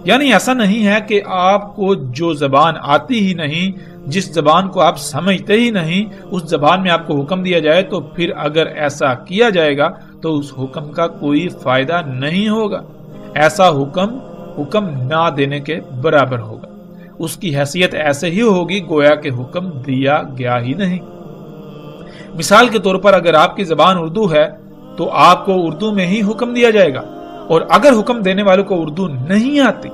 یعنی ایسا نہیں ہے کہ آپ کو جو زبان آتی ہی نہیں، جس زبان کو آپ سمجھتے ہی نہیں، اس زبان میں آپ کو حکم دیا جائے تو پھر اگر ایسا کیا جائے گا تو اس حکم کا کوئی فائدہ نہیں ہوگا۔ ایسا حکم نہ دینے کے برابر ہوگا، اس کی حیثیت ایسے ہی ہوگی گویا کہ حکم دیا گیا ہی نہیں۔ مثال کے طور پر اگر آپ کی زبان اردو ہے تو آپ کو اردو میں ہی حکم دیا جائے گا، اور اگر حکم دینے والوں کو اردو نہیں آتی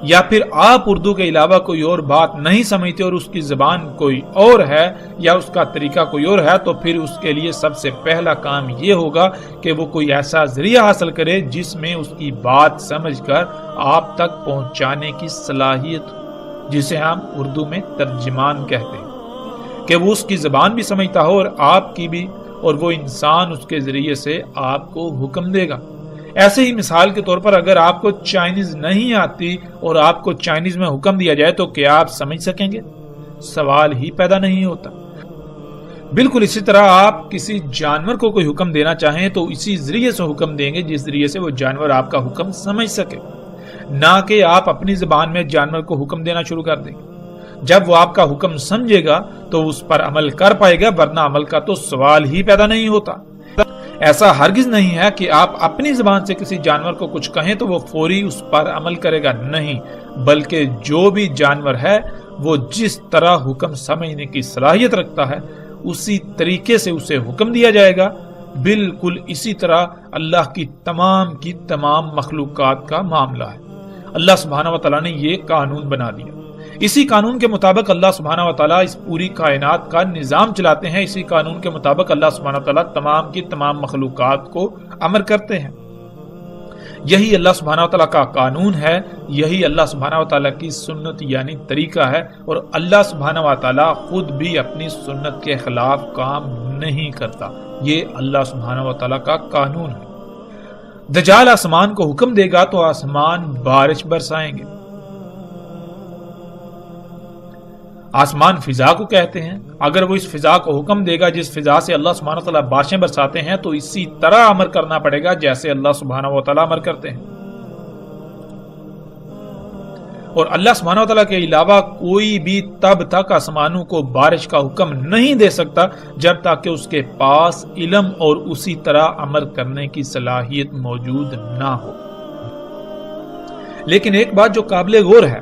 یا پھر آپ اردو کے علاوہ کوئی اور بات نہیں سمجھتے اور اس کی زبان کوئی اور ہے یا اس کا طریقہ کوئی اور ہے، تو پھر اس کے لیے سب سے پہلا کام یہ ہوگا کہ وہ کوئی ایسا ذریعہ حاصل کرے جس میں اس کی بات سمجھ کر آپ تک پہنچانے کی صلاحیت ہو، جسے ہم اردو میں ترجمان کہتے ہیں، کہ وہ اس کی زبان بھی سمجھتا ہو اور آپ کی بھی، اور وہ انسان اس کے ذریعے سے آپ کو حکم دے گا۔ ایسے ہی مثال کے طور پر اگر آپ کو چائنیز نہیں آتی اور آپ کو چائنیز میں حکم دیا جائے تو کیا آپ سمجھ سکیں گے؟ سوال ہی پیدا نہیں ہوتا۔ بالکل اسی طرح آپ کسی جانور کو کوئی حکم دینا چاہیں تو اسی ذریعے سے حکم دیں گے جس ذریعے سے وہ جانور آپ کا حکم سمجھ سکے، نہ کہ آپ اپنی زبان میں جانور کو حکم دینا شروع کر دیں گے۔ جب وہ آپ کا حکم سمجھے گا تو اس پر عمل کر پائے گا، ورنہ عمل کا تو سوال ہی پیدا نہیں ہوتا۔ ایسا ہرگز نہیں ہے کہ آپ اپنی زبان سے کسی جانور کو کچھ کہیں تو وہ فوری اس پر عمل کرے گا، نہیں، بلکہ جو بھی جانور ہے وہ جس طرح حکم سمجھنے کی صلاحیت رکھتا ہے اسی طریقے سے اسے حکم دیا جائے گا۔ بالکل اسی طرح اللہ کی تمام مخلوقات کا معاملہ ہے۔ اللہ سبحانہ و تعالیٰ نے یہ قانون بنا دیا، اسی قانون کے مطابق اللہ سبحانہ و تعالیٰ اس پوری کائنات کا نظام چلاتے ہیں، اسی قانون کے مطابق اللہ سبحانہ و تعالیٰ تمام مخلوقات کو امر کرتے ہیں۔ یہی اللہ سبحانہ و تعالیٰ کا قانون ہے، یہی اللہ سبحانہ و تعالیٰ کی سنت یعنی طریقہ ہے، اور اللہ سبحانہ و تعالیٰ خود بھی اپنی سنت کے خلاف کام نہیں کرتا۔ یہ اللہ سبحانہ و تعالیٰ کا قانون ہے۔ دجال آسمان کو حکم دے گا تو آسمان بارش برسائیں گے۔ آسمان فضا کو کہتے ہیں، اگر وہ اس فضا کو حکم دے گا جس فضا سے اللہ سبحانہ و تعالیٰ بارشیں برساتے ہیں تو اسی طرح امر کرنا پڑے گا جیسے اللہ سبحانہ و تعالیٰ امر کرتے ہیں۔ اور اللہ سبحانہ و تعالیٰ کے علاوہ کوئی بھی تب تک آسمانوں کو بارش کا حکم نہیں دے سکتا جب تک کہ اس کے پاس علم اور اسی طرح امر کرنے کی صلاحیت موجود نہ ہو۔ لیکن ایک بات جو قابل غور ہے،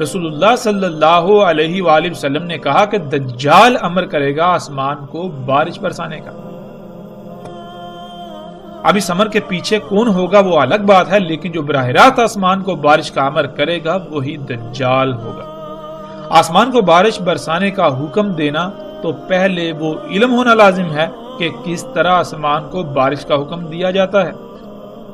رسول اللہ صلی اللہ علیہ وآلہ وسلم نے کہا کہ دجال امر کرے گا آسمان کو بارش برسانے کا۔ اب اس امر کے پیچھے کون ہوگا وہ الگ بات ہے، لیکن جو براہ راست آسمان کو بارش کا امر کرے گا وہی دجال ہوگا۔ آسمان کو بارش برسانے کا حکم دینا تو پہلے وہ علم ہونا لازم ہے کہ کس طرح آسمان کو بارش کا حکم دیا جاتا ہے۔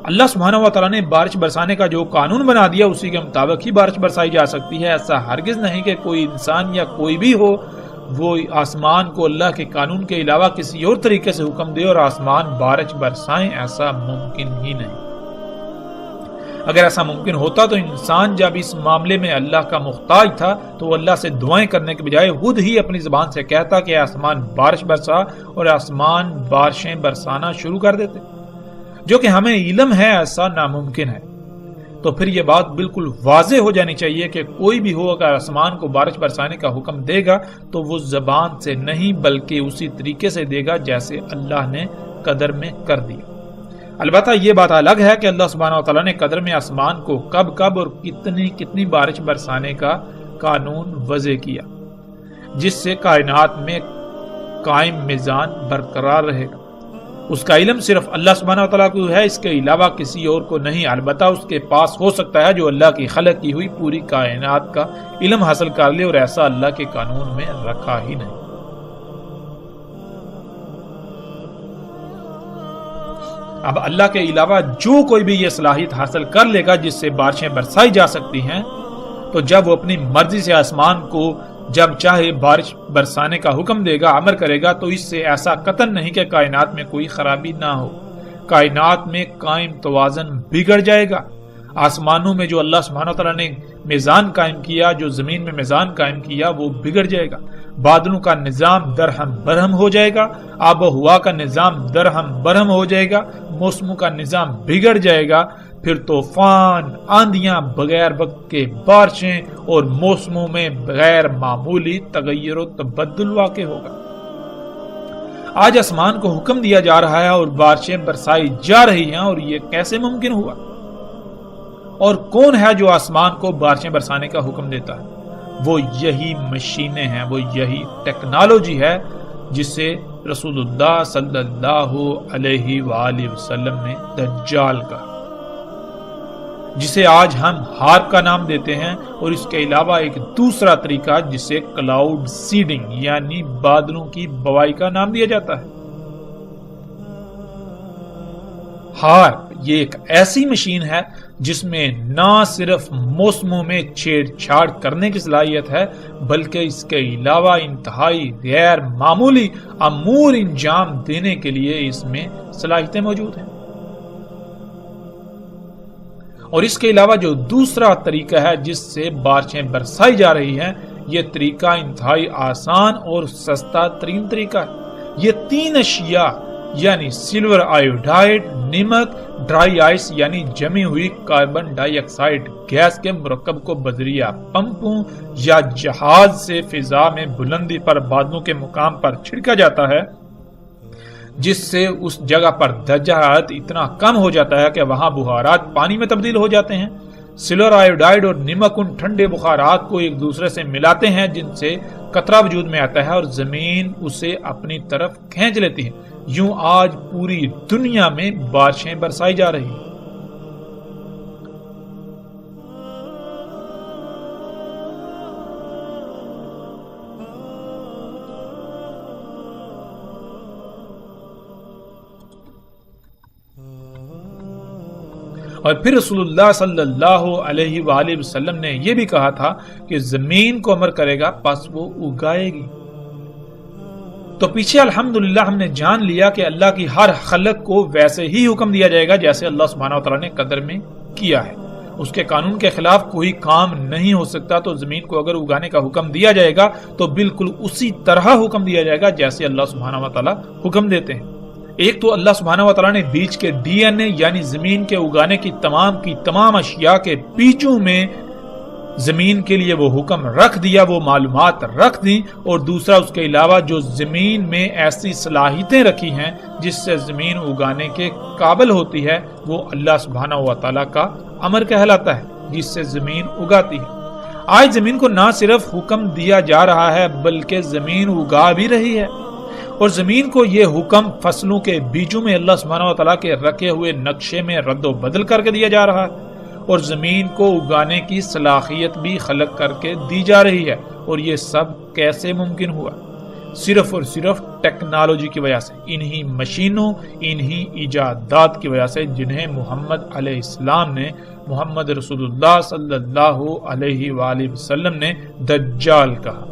اللہ سبحانہ و تعالیٰ نے بارش برسانے کا جو قانون بنا دیا اسی کے مطابق ہی بارش برسائی جا سکتی ہے۔ ایسا ہرگز نہیں کہ کوئی انسان یا کوئی بھی ہو وہ آسمان کو اللہ کے قانون کے علاوہ کسی اور طریقے سے حکم دے اور آسمان بارش برسائیں، ایسا ممکن ہی نہیں۔ اگر ایسا ممکن ہوتا تو انسان جب اس معاملے میں اللہ کا محتاج تھا تو وہ اللہ سے دعائیں کرنے کے بجائے خود ہی اپنی زبان سے کہتا کہ آسمان بارش برسا، اور آسمان بارشیں برسانا شروع کر دیتے، جو کہ ہمیں علم ہے ایسا ناممکن ہے۔ تو پھر یہ بات بالکل واضح ہو جانی چاہیے کہ کوئی بھی ہو اگر آسمان کو بارش برسانے کا حکم دے گا تو وہ زبان سے نہیں بلکہ اسی طریقے سے دے گا جیسے اللہ نے قدر میں کر دیا۔ البتہ یہ بات الگ ہے کہ اللہ سبحانہ و تعالیٰ نے قدر میں آسمان کو کب اور کتنی بارش برسانے کا قانون وضع کیا جس سے کائنات میں قائم میزان برقرار رہے گا۔ اس کا علم صرف اللہ سبحانہ و تعالیٰ کو ہے، اس کے علاوہ کسی اور کو نہیں۔ البتہ اس کے پاس ہو سکتا ہے جو اللہ کی خلق کی ہوئی پوری کائنات کا علم حاصل کر لے، اور ایسا اللہ کے قانون میں رکھا ہی نہیں۔ اب اللہ کے علاوہ جو کوئی بھی یہ صلاحیت حاصل کر لے گا جس سے بارشیں برسائی جا سکتی ہیں، تو جب وہ اپنی مرضی سے آسمان کو جب چاہے بارش برسانے کا حکم دے گا، امر کرے گا، تو اس سے ایسا قطعاً نہیں کہ کائنات میں کوئی خرابی نہ ہو۔ کائنات میں قائم توازن بگڑ جائے گا۔ آسمانوں میں جو اللہ سبحانہ وتعالی نے میزان قائم کیا، جو زمین میں میزان قائم کیا، وہ بگڑ جائے گا۔ بادلوں کا نظام درہم برہم ہو جائے گا، آب و ہوا کا نظام درہم برہم ہو جائے گا، موسموں کا نظام بگڑ جائے گا، پھر طوفان، آندیاں، بغیر وقت کے بارشیں اور موسموں میں غیر معمولی تغیر و تبدل واقع ہوگا۔ آج آسمان کو حکم دیا جا رہا ہے اور بارشیں برسائی جا رہی ہیں، اور یہ کیسے ممکن ہوا؟ اور کون ہے جو آسمان کو بارشیں برسانے کا حکم دیتا ہے؟ وہ یہی مشینیں ہیں، وہ یہی ٹیکنالوجی ہے جسے رسول اللہ صلی اللہ علیہ وآلہ وسلم نے دجال کہا، جسے آج ہم ہارپ کا نام دیتے ہیں، اور اس کے علاوہ ایک دوسرا طریقہ جسے کلاؤڈ سیڈنگ یعنی بادلوں کی بوائی کا نام دیا جاتا ہے۔ ہارپ یہ ایک ایسی مشین ہے جس میں نہ صرف موسموں میں چھیڑ چھاڑ کرنے کی صلاحیت ہے بلکہ اس کے علاوہ انتہائی غیر معمولی امور انجام دینے کے لیے اس میں صلاحیتیں موجود ہیں۔ اور اس کے علاوہ جو دوسرا طریقہ ہے جس سے بارشیں برسائی جا رہی ہیں، یہ طریقہ انتہائی آسان اور سستا ترین طریقہ ہے۔ یہ 3 اشیاء یعنی سلور آیوڈائڈ، نمک، ڈرائی آئس یعنی جمی ہوئی کاربن ڈائی آکسائڈ گیس کے مرکب کو بذریعہ پمپوں یا جہاز سے فضا میں بلندی پر بادلوں کے مقام پر چھڑکا جاتا ہے، جس سے اس جگہ پر درجہ حرارت اتنا کم ہو جاتا ہے کہ وہاں بخارات پانی میں تبدیل ہو جاتے ہیں۔ سلور آیوڈائڈ اور نمک ان ٹھنڈے بخارات کو ایک دوسرے سے ملاتے ہیں جن سے قطرہ وجود میں آتا ہے اور زمین اسے اپنی طرف کھینچ لیتی ہے۔ یوں آج پوری دنیا میں بارشیں برسائی جا رہی ہیں۔ اور پھر رسول اللہ صلی اللہ علیہ وآلہ وسلم نے یہ بھی کہا تھا کہ زمین کو امر کرے گا پس وہ اگائے گی۔ تو پیچھے الحمدللہ ہم نے جان لیا کہ اللہ کی ہر خلق کو ویسے ہی حکم دیا جائے گا جیسے اللہ سبحانہ وتعالی نے قدر میں کیا ہے۔ اس کے قانون کے خلاف کوئی کام نہیں ہو سکتا۔ تو زمین کو اگر اگانے کا حکم دیا جائے گا تو بالکل اسی طرح حکم دیا جائے گا جیسے اللہ سبحانہ وتعالی حکم دیتے ہیں۔ ایک تو اللہ سبحانہ وتعالی نے بیج کے ڈی این اے یعنی زمین کے اگانے کی تمام اشیاء کے بیجوں میں زمین کے لیے وہ حکم رکھ دیا، وہ معلومات رکھ دی، اور دوسرا اس کے علاوہ جو زمین میں ایسی صلاحیتیں رکھی ہیں جس سے زمین اگانے کے قابل ہوتی ہے، وہ اللہ سبحانہ وتعالی کا امر کہلاتا ہے جس سے زمین اگاتی ہے۔ آج زمین کو نہ صرف حکم دیا جا رہا ہے بلکہ زمین اگا بھی رہی ہے، اور زمین کو یہ حکم فصلوں کے بیجوں میں اللہ سبحانہ وتعالی کے رکھے ہوئے نقشے میں رد و بدل کر کے دیا جا رہا ہے، اور زمین کو اگانے کی صلاحیت بھی خلق کر کے دی جا رہی ہے۔ اور یہ سب کیسے ممکن ہوا؟ صرف اور صرف ٹیکنالوجی کی وجہ سے، انہی مشینوں، انہی ایجادات کی وجہ سے جنہیں محمد علیہ السلام نے، محمد رسول اللہ صلی اللہ علیہ وآلہ وسلم نے دجال کہا۔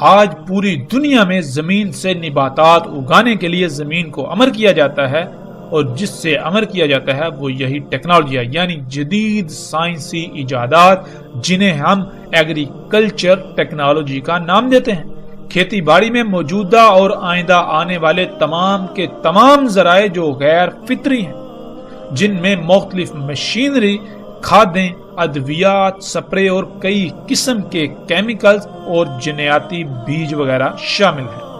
آج پوری دنیا میں زمین سے نباتات اگانے کے لیے زمین کو امر کیا جاتا ہے، اور جس سے امر کیا جاتا ہے وہ یہی ٹیکنالوجی ہے، یعنی جدید سائنسی ایجادات جنہیں ہم ایگریکلچر ٹیکنالوجی کا نام دیتے ہیں۔ کھیتی باڑی میں موجودہ اور آئندہ آنے والے تمام کے تمام ذرائع جو غیر فطری ہیں، جن میں مختلف مشینری، کھادیں، ادویات، سپرے اور کئی قسم کے کیمیکلز اور جنیاتی بیج وغیرہ شامل ہیں۔